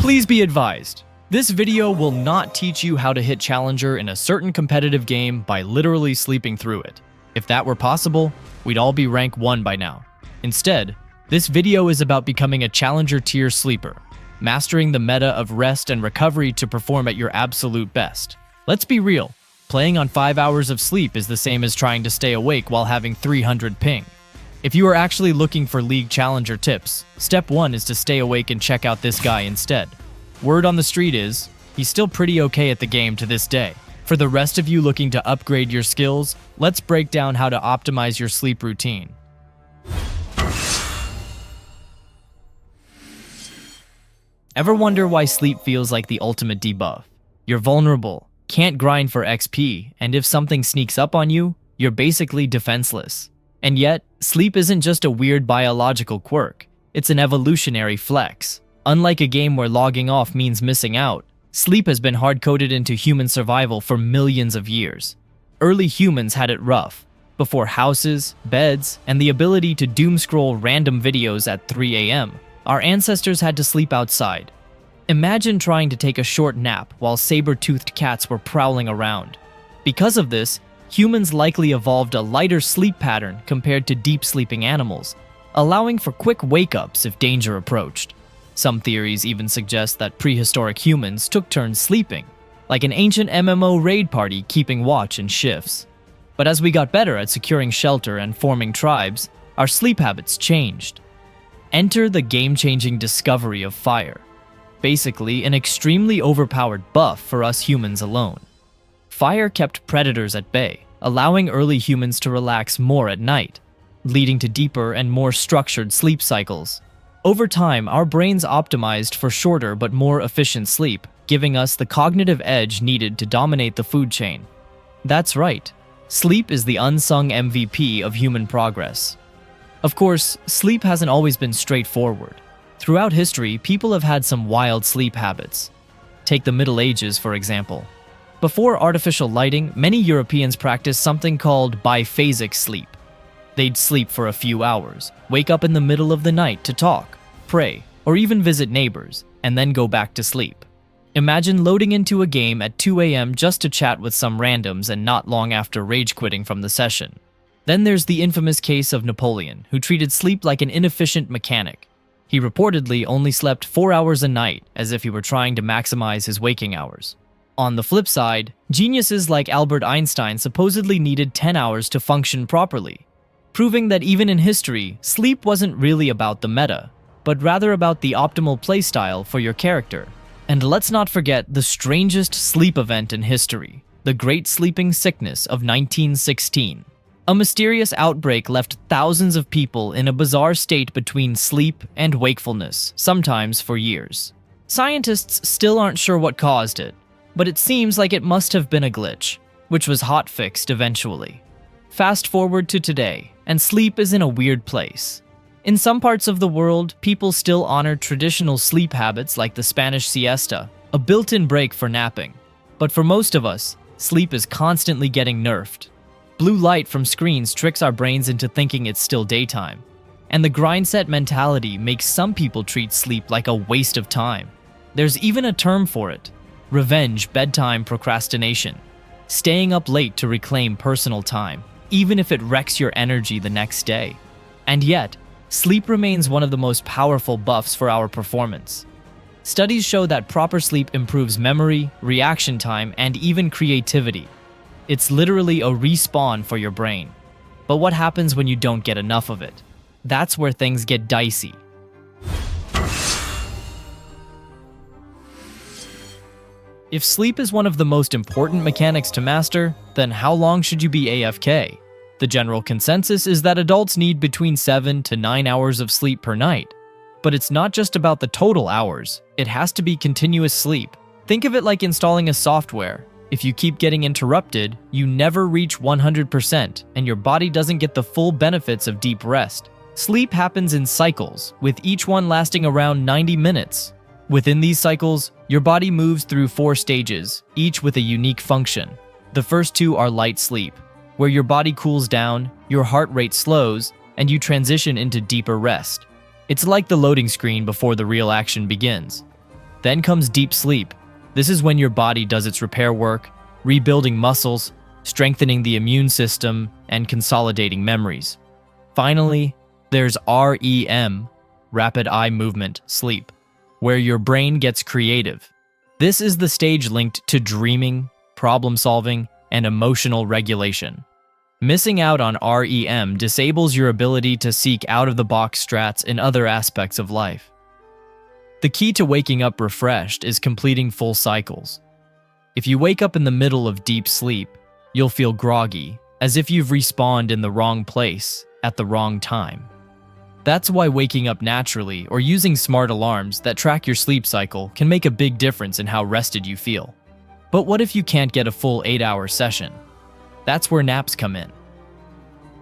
Please be advised, this video will not teach you how to hit Challenger in a certain competitive game by literally sleeping through it. If that were possible, we'd all be rank 1 by now. Instead, this video is about becoming a Challenger tier sleeper, mastering the meta of rest and recovery to perform at your absolute best. Let's be real, playing on 5 hours of sleep is the same as trying to stay awake while having 300 ping. If you are actually looking for League Challenger tips, step 1 is to stay awake and check out this guy instead. Word on the street is, he's still pretty okay at the game to this day. For the rest of you looking to upgrade your skills, let's break down how to optimize your sleep routine. Ever wonder why sleep feels like the ultimate debuff? You're vulnerable, can't grind for XP, and if something sneaks up on you, you're basically defenseless. And yet, sleep isn't just a weird biological quirk, it's an evolutionary flex. Unlike a game where logging off means missing out, sleep has been hard-coded into human survival for millions of years. Early humans had it rough. Before houses, beds, and the ability to doom-scroll random videos at 3 a.m., our ancestors had to sleep outside. Imagine trying to take a short nap while saber-toothed cats were prowling around. Because of this, humans likely evolved a lighter sleep pattern compared to deep-sleeping animals, allowing for quick wake-ups if danger approached. Some theories even suggest that prehistoric humans took turns sleeping, like an ancient MMO raid party keeping watch in shifts. But as we got better at securing shelter and forming tribes, our sleep habits changed. Enter the game-changing discovery of fire. Basically, an extremely overpowered buff for us humans alone. Fire kept predators at bay, allowing early humans to relax more at night, leading to deeper and more structured sleep cycles. Over time, our brains optimized for shorter but more efficient sleep, giving us the cognitive edge needed to dominate the food chain. That's right, sleep is the unsung MVP of human progress. Of course, sleep hasn't always been straightforward. Throughout history, people have had some wild sleep habits. Take the Middle Ages, for example. Before artificial lighting, many Europeans practiced something called biphasic sleep. They'd sleep for a few hours, wake up in the middle of the night to talk, pray, or even visit neighbors, and then go back to sleep. Imagine loading into a game at 2 a.m. just to chat with some randoms and not long after rage quitting from the session. Then there's the infamous case of Napoleon, who treated sleep like an inefficient mechanic. He reportedly only slept 4 hours a night, as if he were trying to maximize his waking hours. On the flip side, geniuses like Albert Einstein supposedly needed 10 hours to function properly, proving that even in history, sleep wasn't really about the meta, but rather about the optimal playstyle for your character. And let's not forget the strangest sleep event in history, the Great Sleeping Sickness of 1916. A mysterious outbreak left thousands of people in a bizarre state between sleep and wakefulness, sometimes for years. Scientists still aren't sure what caused it, but it seems like it must have been a glitch, which was hotfixed eventually. Fast forward to today, and sleep is in a weird place. In some parts of the world, people still honor traditional sleep habits like the Spanish siesta, a built-in break for napping. But for most of us, sleep is constantly getting nerfed. Blue light from screens tricks our brains into thinking it's still daytime. And the grind set mentality makes some people treat sleep like a waste of time. There's even a term for it: revenge bedtime procrastination. Staying up late to reclaim personal time, even if it wrecks your energy the next day. And yet, sleep remains one of the most powerful buffs for our performance. Studies show that proper sleep improves memory, reaction time, and even creativity. It's literally a respawn for your brain. But what happens when you don't get enough of it? That's where things get dicey. If sleep is one of the most important mechanics to master, then how long should you be AFK? The general consensus is that adults need between 7 to 9 hours of sleep per night. But it's not just about the total hours, it has to be continuous sleep. Think of it like installing a software. If you keep getting interrupted, you never reach 100%, and your body doesn't get the full benefits of deep rest. Sleep happens in cycles, with each one lasting around 90 minutes. Within these cycles, your body moves through 4 stages, each with a unique function. The first 2 are light sleep, where your body cools down, your heart rate slows, and you transition into deeper rest. It's like the loading screen before the real action begins. Then comes deep sleep. This is when your body does its repair work, rebuilding muscles, strengthening the immune system, and consolidating memories. Finally, there's REM, rapid eye movement sleep, where your brain gets creative. This is the stage linked to dreaming, problem solving, and emotional regulation. Missing out on REM disables your ability to seek out-of-the-box strats in other aspects of life. The key to waking up refreshed is completing full cycles. If you wake up in the middle of deep sleep, you'll feel groggy, as if you've respawned in the wrong place at the wrong time. That's why waking up naturally or using smart alarms that track your sleep cycle can make a big difference in how rested you feel. But what if you can't get a full 8-hour session? That's where naps come in.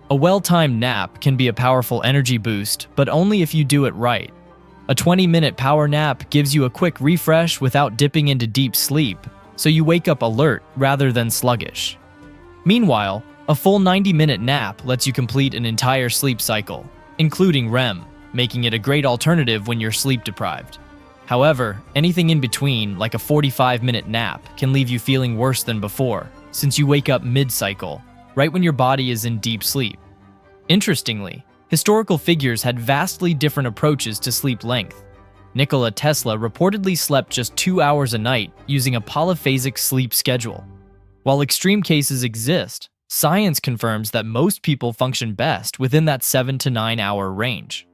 A well-timed nap can be a powerful energy boost, but only if you do it right. A 20-minute power nap gives you a quick refresh without dipping into deep sleep, so you wake up alert rather than sluggish. Meanwhile, a full 90-minute nap lets you complete an entire sleep cycle, including REM, making it a great alternative when you're sleep-deprived. However, anything in between, like a 45-minute nap, can leave you feeling worse than before, since you wake up mid-cycle, right when your body is in deep sleep. Interestingly, historical figures had vastly different approaches to sleep length. Nikola Tesla reportedly slept just 2 hours a night using a polyphasic sleep schedule. While extreme cases exist, science confirms that most people function best within that 7 to 9 hour range.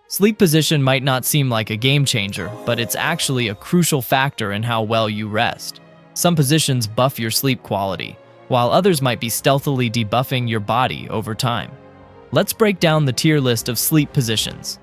Sleep position might not seem like a game changer, but it's actually a crucial factor in how well you rest. Some positions buff your sleep quality, while others might be stealthily debuffing your body over time. Let's break down the tier list of sleep positions.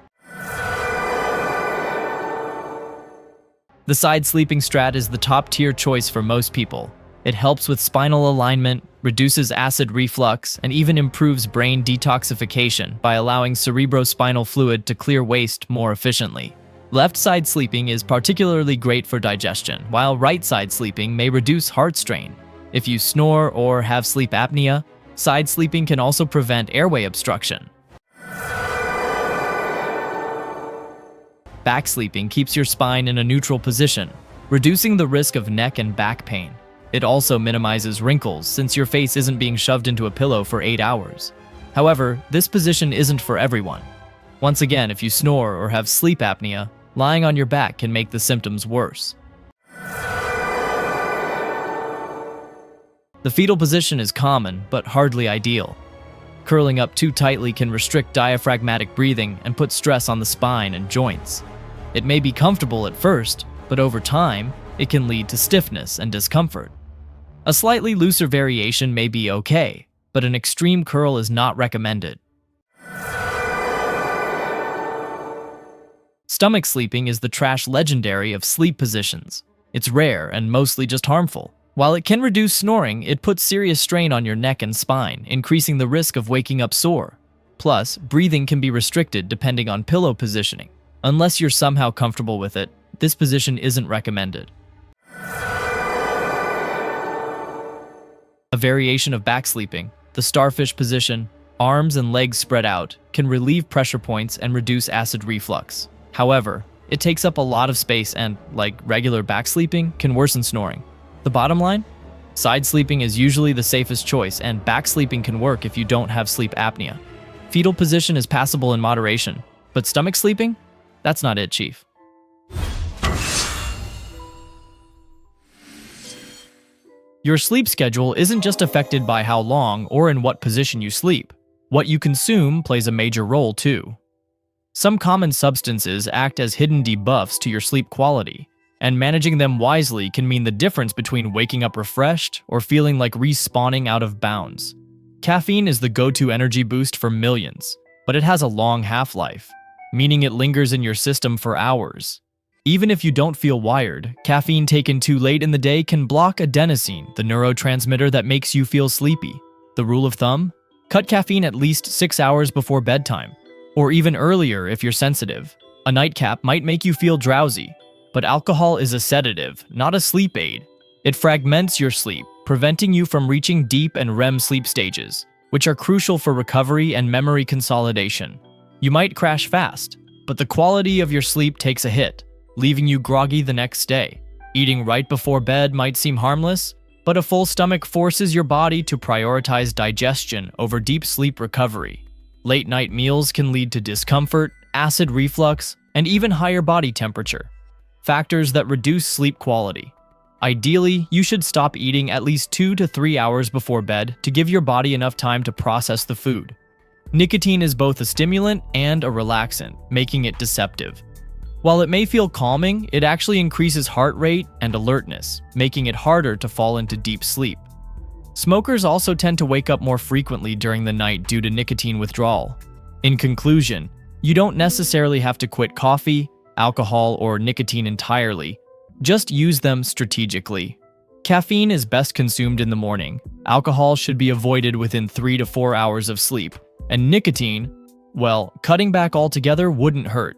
The side sleeping strat is the top tier choice for most people. It helps with spinal alignment, reduces acid reflux, and even improves brain detoxification by allowing cerebrospinal fluid to clear waste more efficiently. Left side sleeping is particularly great for digestion, while right side sleeping may reduce heart strain. If you snore or have sleep apnea, side sleeping can also prevent airway obstruction. Back sleeping keeps your spine in a neutral position, reducing the risk of neck and back pain. It also minimizes wrinkles since your face isn't being shoved into a pillow for 8 hours. However, this position isn't for everyone. Once again, if you snore or have sleep apnea, lying on your back can make the symptoms worse. The fetal position is common, but hardly ideal. Curling up too tightly can restrict diaphragmatic breathing and put stress on the spine and joints. It may be comfortable at first, but over time, it can lead to stiffness and discomfort. A slightly looser variation may be okay, but an extreme curl is not recommended. Stomach sleeping is the trash legendary of sleep positions. It's rare and mostly just harmful. While it can reduce snoring, it puts serious strain on your neck and spine, increasing the risk of waking up sore. Plus, breathing can be restricted depending on pillow positioning. Unless you're somehow comfortable with it, this position isn't recommended. A variation of back sleeping, the starfish position, arms and legs spread out, can relieve pressure points and reduce acid reflux. However, it takes up a lot of space and, like regular back sleeping, can worsen snoring. The bottom line? Side sleeping is usually the safest choice, and back sleeping can work if you don't have sleep apnea. Fetal position is passable in moderation, but stomach sleeping? That's not it, Chief. Your sleep schedule isn't just affected by how long or in what position you sleep. What you consume plays a major role too. Some common substances act as hidden debuffs to your sleep quality, and managing them wisely can mean the difference between waking up refreshed or feeling like respawning out of bounds. Caffeine is the go-to energy boost for millions, but it has a long half-life, meaning it lingers in your system for hours. Even if you don't feel wired, caffeine taken too late in the day can block adenosine, the neurotransmitter that makes you feel sleepy. The rule of thumb? Cut caffeine at least 6 hours before bedtime, or even earlier if you're sensitive. A nightcap might make you feel drowsy, but alcohol is a sedative, not a sleep aid. It fragments your sleep, preventing you from reaching deep and REM sleep stages, which are crucial for recovery and memory consolidation. You might crash fast, but the quality of your sleep takes a hit, leaving you groggy the next day. Eating right before bed might seem harmless, but a full stomach forces your body to prioritize digestion over deep sleep recovery. Late-night meals can lead to discomfort, acid reflux, and even higher body temperature, factors that reduce sleep quality. Ideally, you should stop eating at least 2 to 3 hours before bed to give your body enough time to process the food. Nicotine is both a stimulant and a relaxant, making it deceptive. While it may feel calming, it actually increases heart rate and alertness, making it harder to fall into deep sleep. Smokers also tend to wake up more frequently during the night due to nicotine withdrawal. In conclusion, you don't necessarily have to quit coffee, alcohol, or nicotine entirely. Just use them strategically. Caffeine is best consumed in the morning. Alcohol should be avoided within 3 to 4 hours of sleep. And nicotine, well, cutting back altogether wouldn't hurt.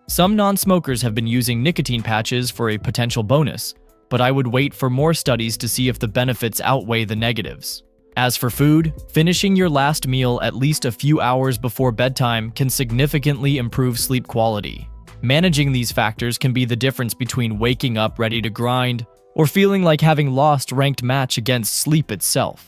Some non-smokers have been using nicotine patches for a potential bonus, but I would wait for more studies to see if the benefits outweigh the negatives. As for food, finishing your last meal at least a few hours before bedtime can significantly improve sleep quality. Managing these factors can be the difference between waking up ready to grind or feeling like having lost ranked match against sleep itself.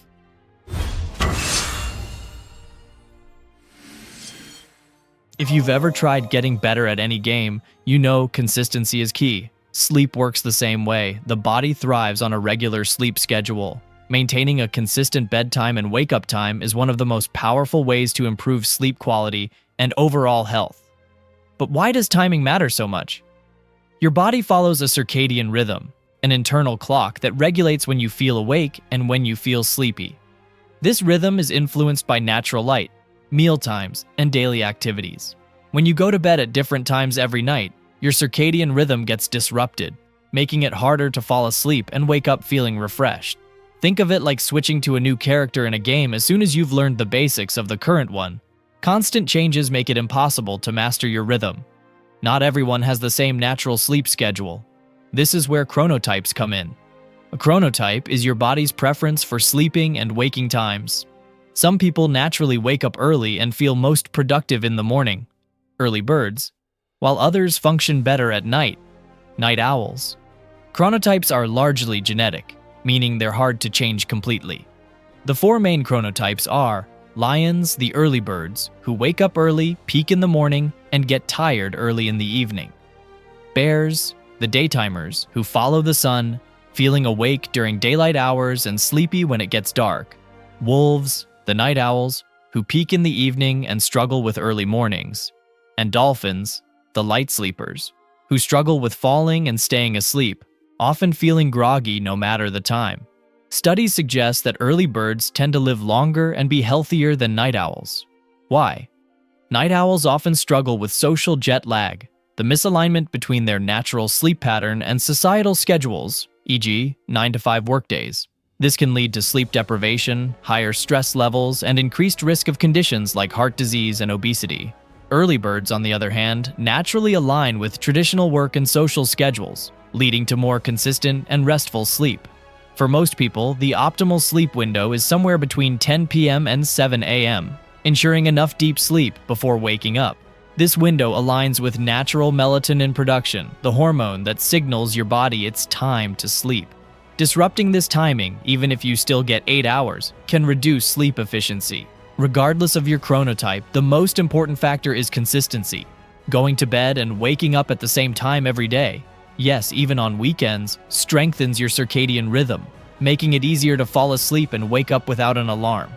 If you've ever tried getting better at any game, you know consistency is key. Sleep works the same way. The body thrives on a regular sleep schedule. Maintaining a consistent bedtime and wake-up time is one of the most powerful ways to improve sleep quality and overall health. But why does timing matter so much? Your body follows a circadian rhythm, an internal clock that regulates when you feel awake and when you feel sleepy. This rhythm is influenced by natural light, meal times, and daily activities. When you go to bed at different times every night, your circadian rhythm gets disrupted, making it harder to fall asleep and wake up feeling refreshed. Think of it like switching to a new character in a game as soon as you've learned the basics of the current one. Constant changes make it impossible to master your rhythm. Not everyone has the same natural sleep schedule. This is where chronotypes come in. A chronotype is your body's preference for sleeping and waking times. Some people naturally wake up early and feel most productive in the morning, early birds, while others function better at night, night owls. Chronotypes are largely genetic, meaning they're hard to change completely. The 4 main chronotypes are lions, the early birds, who wake up early, peak in the morning, and get tired early in the evening. Bears, the daytimers, who follow the sun, feeling awake during daylight hours and sleepy when it gets dark. Wolves, the night owls, who peak in the evening and struggle with early mornings. And dolphins, the light sleepers, who struggle with falling and staying asleep, often feeling groggy no matter the time. Studies suggest that early birds tend to live longer and be healthier than night owls. Why? Night owls often struggle with social jet lag, the misalignment between their natural sleep pattern and societal schedules, e.g., 9 to 5 workdays. This can lead to sleep deprivation, higher stress levels, and increased risk of conditions like heart disease and obesity. Early birds, on the other hand, naturally align with traditional work and social schedules, leading to more consistent and restful sleep. For most people, the optimal sleep window is somewhere between 10 p.m. and 7 a.m., ensuring enough deep sleep before waking up. This window aligns with natural melatonin production, the hormone that signals your body it's time to sleep. Disrupting this timing, even if you still get 8 hours, can reduce sleep efficiency. Regardless of your chronotype, the most important factor is consistency. Going to bed and waking up at the same time every day, yes, even on weekends, strengthens your circadian rhythm, making it easier to fall asleep and wake up without an alarm.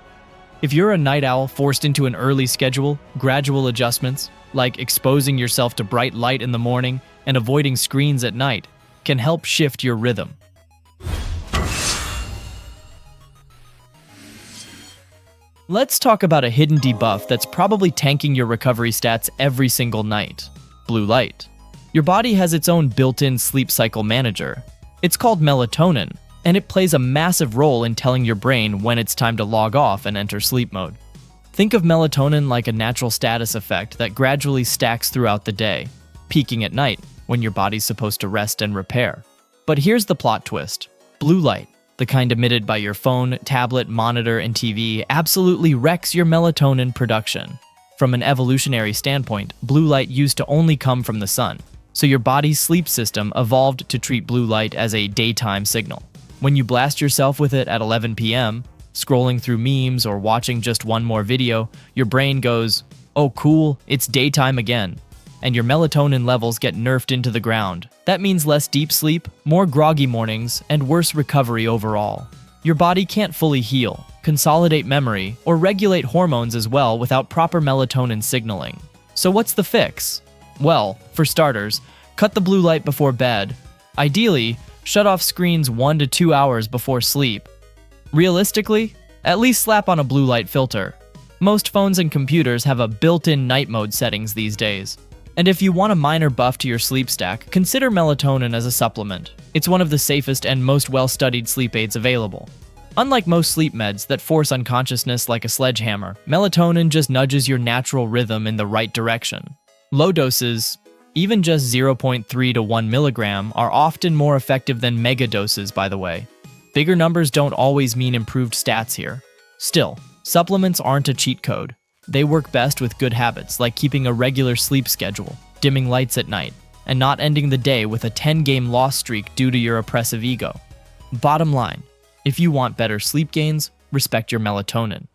If you're a night owl forced into an early schedule, gradual adjustments, like exposing yourself to bright light in the morning and avoiding screens at night, can help shift your rhythm. Let's talk about a hidden debuff that's probably tanking your recovery stats every single night: blue light. Your body has its own built-in sleep cycle manager. It's called melatonin, and it plays a massive role in telling your brain when it's time to log off and enter sleep mode. Think of melatonin like a natural status effect that gradually stacks throughout the day, peaking at night when your body's supposed to rest and repair. But here's the plot twist. Blue light, the kind emitted by your phone, tablet, monitor, and TV, absolutely wrecks your melatonin production. From an evolutionary standpoint, blue light used to only come from the sun, so your body's sleep system evolved to treat blue light as a daytime signal. When you blast yourself with it at 11 p.m., scrolling through memes or watching just one more video, your brain goes, "Oh cool, it's daytime again," and your melatonin levels get nerfed into the ground. That means less deep sleep, more groggy mornings, and worse recovery overall. Your body can't fully heal, consolidate memory, or regulate hormones as well without proper melatonin signaling. So what's the fix? Well, for starters, cut the blue light before bed. Ideally, shut off screens 1 to 2 hours before sleep. Realistically, at least slap on a blue light filter. Most phones and computers have a built-in night mode settings these days. And if you want a minor buff to your sleep stack, consider melatonin as a supplement. It's one of the safest and most well-studied sleep aids available. Unlike most sleep meds that force unconsciousness like a sledgehammer, melatonin just nudges your natural rhythm in the right direction. Low doses, even just 0.3 to 1 milligram, are often more effective than mega doses, by the way. Bigger numbers don't always mean improved stats here. Still, supplements aren't a cheat code. They work best with good habits like keeping a regular sleep schedule, dimming lights at night, and not ending the day with a 10-game loss streak due to your oppressive ego. Bottom line, if you want better sleep gains, respect your melatonin.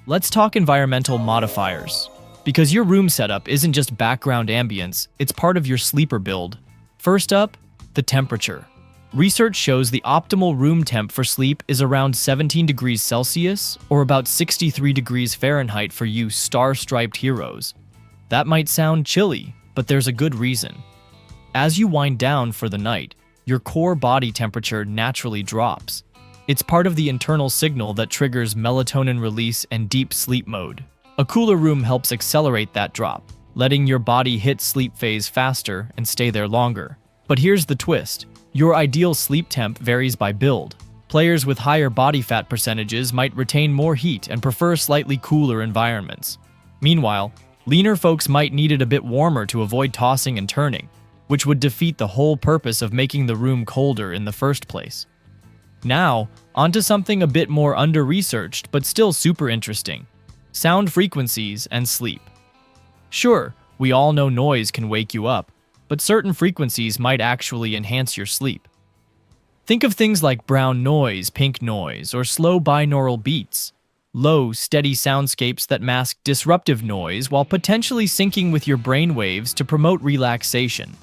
Let's talk environmental modifiers. Because your room setup isn't just background ambience, it's part of your sleeper build. First up, the temperature. Research shows the optimal room temp for sleep is around 17 degrees Celsius or about 63 degrees Fahrenheit for you star-striped heroes. That might sound chilly, but there's a good reason. As you wind down for the night, your core body temperature naturally drops. It's part of the internal signal that triggers melatonin release and deep sleep mode. A cooler room helps accelerate that drop, letting your body hit sleep phase faster and stay there longer. But here's the twist. Your ideal sleep temp varies by build. Players with higher body fat percentages might retain more heat and prefer slightly cooler environments. Meanwhile, leaner folks might need it a bit warmer to avoid tossing and turning, which would defeat the whole purpose of making the room colder in the first place. Now, onto something a bit more under-researched but still super interesting. Sound frequencies and sleep. Sure, we all know noise can wake you up, but certain frequencies might actually enhance your sleep. Think of things like brown noise, pink noise, or slow binaural beats. Low, steady soundscapes that mask disruptive noise while potentially syncing with your brain waves to promote relaxation.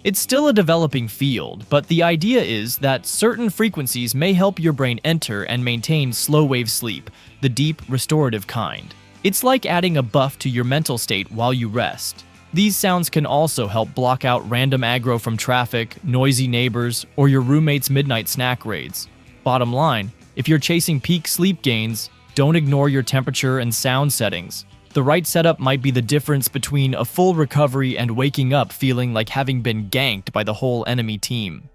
It's still a developing field, but the idea is that certain frequencies may help your brain enter and maintain slow-wave sleep, the deep, restorative kind. It's like adding a buff to your mental state while you rest. These sounds can also help block out random aggro from traffic, noisy neighbors, or your roommate's midnight snack raids. Bottom line, if you're chasing peak sleep gains, don't ignore your temperature and sound settings. The right setup might be the difference between a full recovery and waking up feeling like having been ganked by the whole enemy team.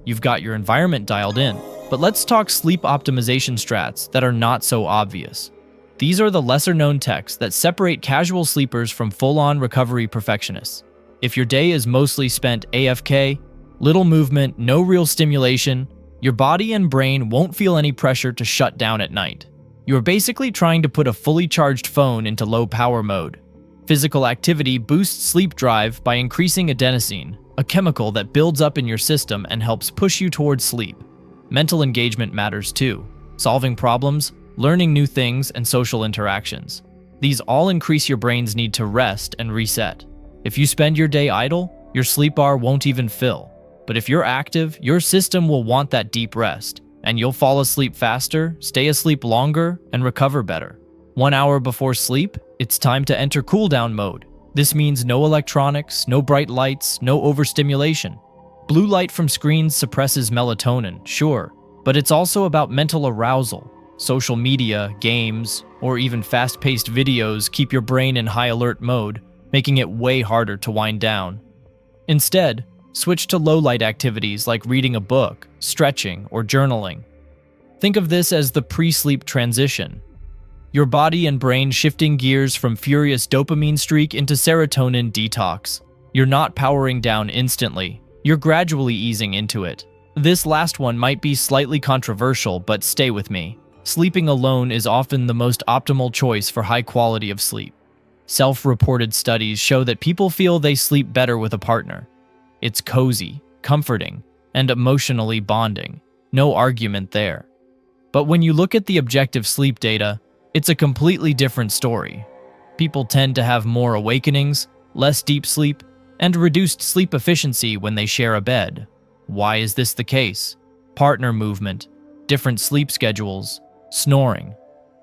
You've got your environment dialed in, but let's talk sleep optimization strats that are not so obvious. These are the lesser-known techs that separate casual sleepers from full-on recovery perfectionists. If your day is mostly spent AFK, little movement, no real stimulation, your body and brain won't feel any pressure to shut down at night. You're basically trying to put a fully charged phone into low power mode. Physical activity boosts sleep drive by increasing adenosine, a chemical that builds up in your system and helps push you towards sleep. Mental engagement matters too. Solving problems, learning new things, and social interactions. These all increase your brain's need to rest and reset. If you spend your day idle, your sleep bar won't even fill. But if you're active, your system will want that deep rest, and you'll fall asleep faster, stay asleep longer, and recover better. 1 hour before sleep, it's time to enter cooldown mode. This means no electronics, no bright lights, no overstimulation. Blue light from screens suppresses melatonin, sure, but it's also about mental arousal. Social media, games, or even fast-paced videos keep your brain in high alert mode, making it way harder to wind down. Instead, switch to low-light activities like reading a book, stretching, or journaling. Think of this as the pre-sleep transition. Your body and brain shifting gears from furious dopamine streak into serotonin detox. You're not powering down instantly. You're gradually easing into it. This last one might be slightly controversial, but stay with me. Sleeping alone is often the most optimal choice for high quality of sleep. Self-reported studies show that people feel they sleep better with a partner. It's cozy, comforting, and emotionally bonding. No argument there. But when you look at the objective sleep data, it's a completely different story. People tend to have more awakenings, less deep sleep, and reduced sleep efficiency when they share a bed. Why is this the case? Partner movement, different sleep schedules, snoring,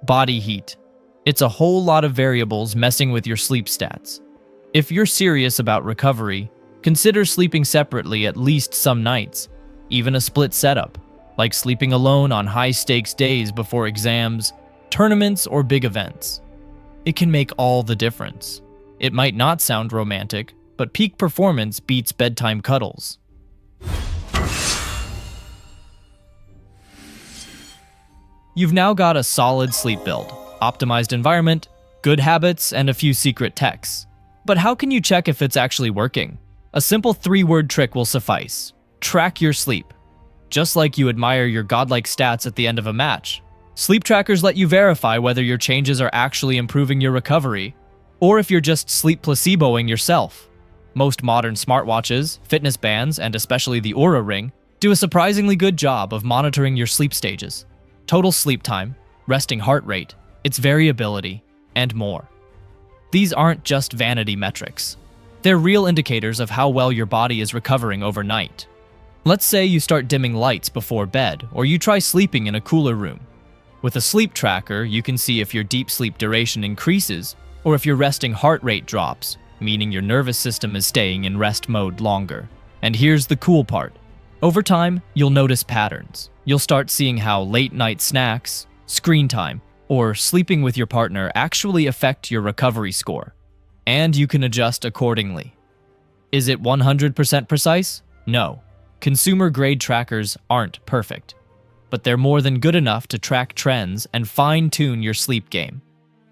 body heat. It's a whole lot of variables messing with your sleep stats. If you're serious about recovery, consider sleeping separately at least some nights, even a split setup, like sleeping alone on high-stakes days before exams, tournaments, or big events. It can make all the difference. It might not sound romantic, but peak performance beats bedtime cuddles. You've now got a solid sleep build, optimized environment, good habits, and a few secret techs. But how can you check if it's actually working? A simple 3-word trick will suffice. Track your sleep. Just like you admire your godlike stats at the end of a match, sleep trackers let you verify whether your changes are actually improving your recovery, or if you're just sleep placeboing yourself. Most modern smartwatches, fitness bands, and especially the Oura Ring, do a surprisingly good job of monitoring your sleep stages, total sleep time, resting heart rate, its variability, and more. These aren't just vanity metrics. They're real indicators of how well your body is recovering overnight. Let's say you start dimming lights before bed, or you try sleeping in a cooler room. With a sleep tracker, you can see if your deep sleep duration increases, or if your resting heart rate drops, meaning your nervous system is staying in rest mode longer. And here's the cool part. Over time, you'll notice patterns. You'll start seeing how late-night snacks, screen time, or sleeping with your partner actually affect your recovery score. And you can adjust accordingly. Is it 100% precise? No. Consumer-grade trackers aren't perfect, but they're more than good enough to track trends and fine-tune your sleep game.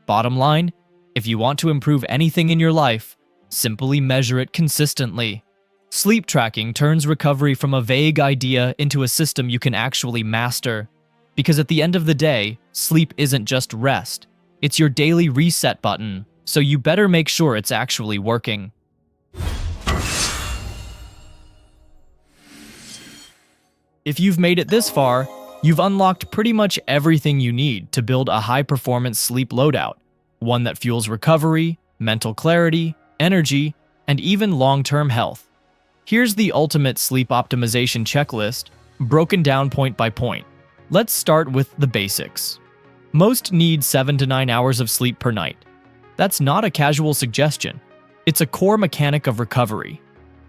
Bottom line, if you want to improve anything in your life, simply measure it consistently. Sleep tracking turns recovery from a vague idea into a system you can actually master. Because at the end of the day, sleep isn't just rest. It's your daily reset button, so you better make sure it's actually working. If you've made it this far, you've unlocked pretty much everything you need to build a high-performance sleep loadout, one that fuels recovery, mental clarity, energy, and even long-term health. Here's the ultimate sleep optimization checklist, broken down point by point. Let's start with the basics. Most need 7 to 9 hours of sleep per night. That's not a casual suggestion. It's a core mechanic of recovery.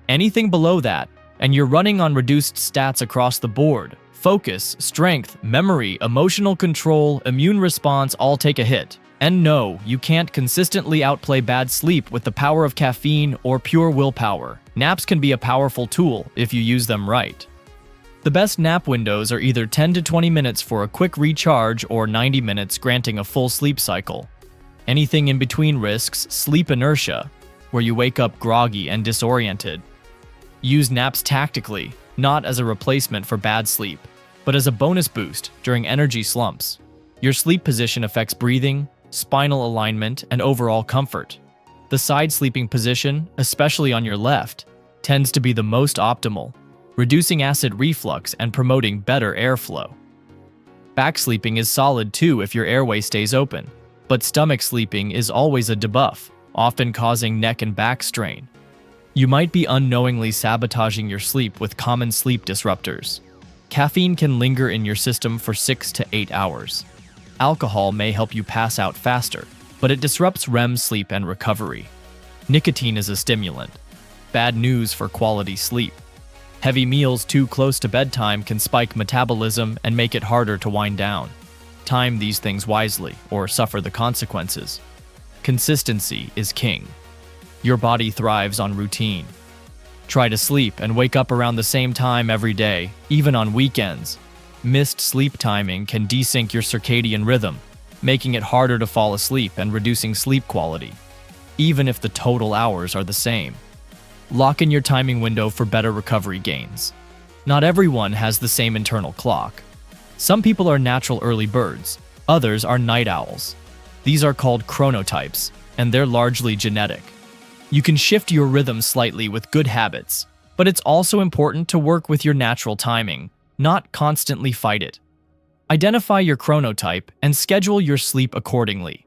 Anything below that, and you're running on reduced stats across the board. Focus, strength, memory, emotional control, immune response all take a hit. And no, you can't consistently outplay bad sleep with the power of caffeine or pure willpower. Naps can be a powerful tool if you use them right. The best nap windows are either 10 to 20 minutes for a quick recharge or 90 minutes granting a full sleep cycle. Anything in between risks sleep inertia, where you wake up groggy and disoriented. Use naps tactically, not as a replacement for bad sleep, but as a bonus boost during energy slumps. Your sleep position affects breathing, spinal alignment, and overall comfort. The side sleeping position, especially on your left, tends to be the most optimal, reducing acid reflux and promoting better airflow. Back sleeping is solid too if your airway stays open, but stomach sleeping is always a debuff, often causing neck and back strain. You might be unknowingly sabotaging your sleep with common sleep disruptors. Caffeine can linger in your system for 6 to 8 hours. Alcohol may help you pass out faster, but it disrupts REM sleep and recovery. Nicotine is a stimulant. Bad news for quality sleep. Heavy meals too close to bedtime can spike metabolism and make it harder to wind down. Time these things wisely, or suffer the consequences. Consistency is king. Your body thrives on routine. Try to sleep and wake up around the same time every day, even on weekends. Missed sleep timing can desync your circadian rhythm, making it harder to fall asleep and reducing sleep quality, even if the total hours are the same. Lock in your timing window for better recovery gains. Not everyone has the same internal clock. Some people are natural early birds, others are night owls. These are called chronotypes, and they're largely genetic. You can shift your rhythm slightly with good habits, but it's also important to work with your natural timing, not constantly fight it. Identify your chronotype and schedule your sleep accordingly.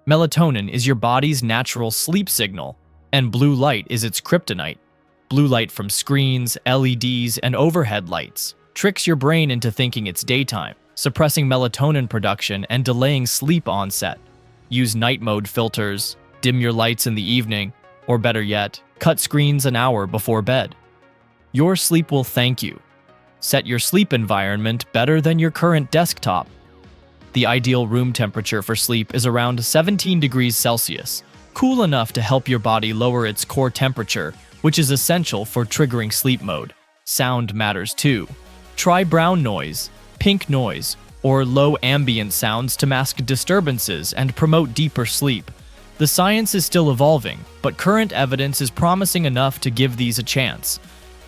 Melatonin is your body's natural sleep signal, and blue light is its kryptonite. Blue light from screens, LEDs, and overhead lights tricks your brain into thinking it's daytime, suppressing melatonin production and delaying sleep onset. Use night mode filters, dim your lights in the evening, or better yet, cut screens an hour before bed. Your sleep will thank you. Set your sleep environment better than your current desktop. The ideal room temperature for sleep is around 17 degrees Celsius, cool enough to help your body lower its core temperature, which is essential for triggering sleep mode. Sound matters too. Try brown noise, pink noise, or low ambient sounds to mask disturbances and promote deeper sleep. The science is still evolving, but current evidence is promising enough to give these a chance.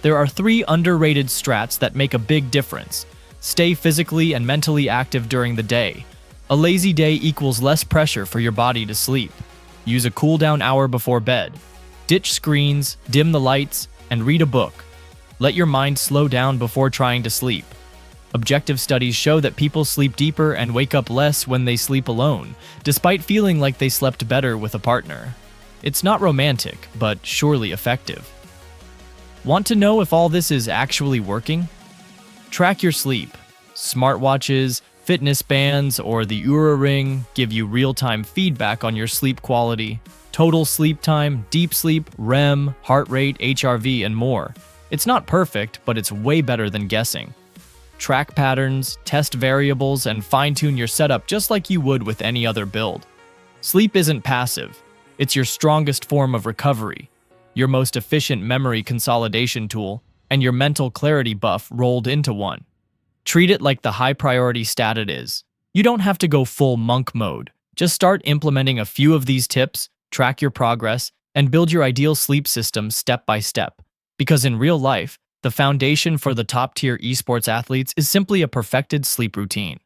There are 3 underrated strats that make a big difference. Stay physically and mentally active during the day. A lazy day equals less pressure for your body to sleep. Use a cool-down hour before bed. Ditch screens, dim the lights, and read a book. Let your mind slow down before trying to sleep. Objective studies show that people sleep deeper and wake up less when they sleep alone, despite feeling like they slept better with a partner. It's not romantic, but surely effective. Want to know if all this is actually working? Track your sleep. Smartwatches, fitness bands, or the Oura Ring give you real-time feedback on your sleep quality. Total sleep time, deep sleep, REM, heart rate, HRV, and more. It's not perfect, but it's way better than guessing. Track patterns, test variables, and fine-tune your setup just like you would with any other build. Sleep isn't passive. It's your strongest form of recovery, your most efficient memory consolidation tool, and your mental clarity buff rolled into one. Treat it like the high-priority stat it is. You don't have to go full monk mode. Just start implementing a few of these tips, track your progress, and build your ideal sleep system step by step. Because in real life, the foundation for the top-tier esports athletes is simply a perfected sleep routine.